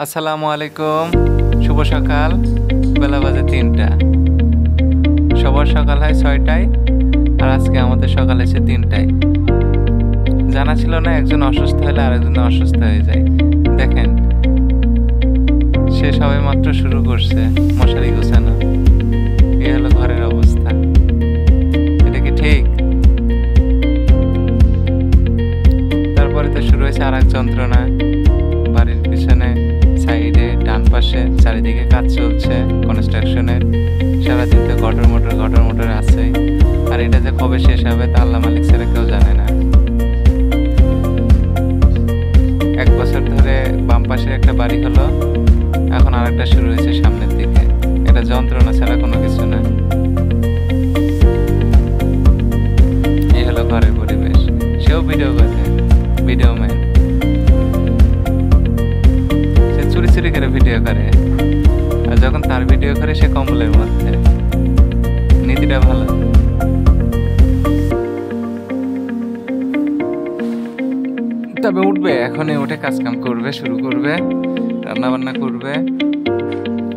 আসসালামু আলাইকুম, শুভ সকাল। বেলা বাজে ৩টা। সবার সকাল হয় ৬টায়, আর আজকে আমাদের সকাল হয়েছে ৩টায়। জানা ছিল না একজন অসুস্থ হলে আরেকজন অসুস্থ হয়ে যায়। দেখেন, সে সবে মাত্র শুরু করছে মশারি গোছানো। এ হলো ঘরের অবস্থা। এটা কি ঠিক? তারপরে তো শুরু হয়েছে আর এক যন্ত্রণা। বাড়ির পিছনে সাইডে ডান পাশে চারিদিকে কাজ চলছে কনস্ট্রাকশনের। সারাদিন তো ঘটর মোটর আছেই। আর এটা যে কবে শেষ হবে তা আল্লাহ মালিক ছাড়া কেউ জানে না। 1 বছর ধরে বাম পাশে একটা বাড়ি হলো, এখন আরেকটা শুরু হয়েছে সামনের দিকে। এটা যন্ত্রণা ছাড়া কোনো কিছু না। এই হলো ঘরের পরিবেশ। সেও ভিডিও করে, ভিডিও ম্যান। চুরি করে ভিডিও করে, আর যখন তার ভিডিও করে সে কম্বলের মধ্যে। নীতিটা ভালো। তবে উঠবে, এখনই উঠে কাজ কাম করবে, শুরু করবে, রান্না বান্না করবে।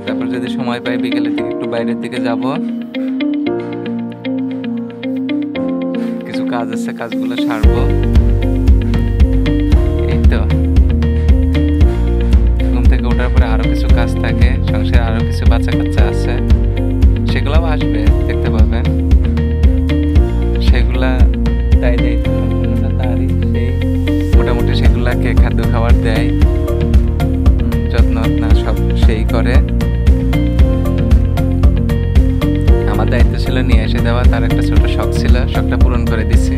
তারপর যদি সময় পাই বিকেলের দিকে একটু বাইরের দিকে যাব। কিছু কাজ আছে, কাজগুলো সারবো। এই তো, ওঠার পরে আরো কিছু কাজ থাকে, সংসারে আরো কিছু বাচ্চা কাচ্চা আছে, সেগুলাও আসবে, দেখতে পাবেন। সেগুলা তাই দায়িত্ব সম্পূর্ণটা তারই। সেই মোটামুটি সেগুলাকে খাদ্য খাবার দেয়, যত্ন সব সেই করে। আমার দায়িত্ব ছিল নিয়ে এসে দেওয়া। তার একটা ছোট শখ ছিল, শখটা পূরণ করে দিচ্ছি।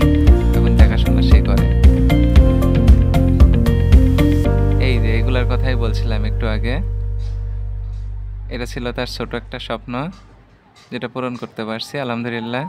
এখন দেখাশোনা সেই করে। এগুলার কথাই বলছিলাম একটু আগে। এটা ছিল তার ছোট একটা স্বপ্ন, যেটা পূরণ করতে পারছি আলহামদুলিল্লাহ।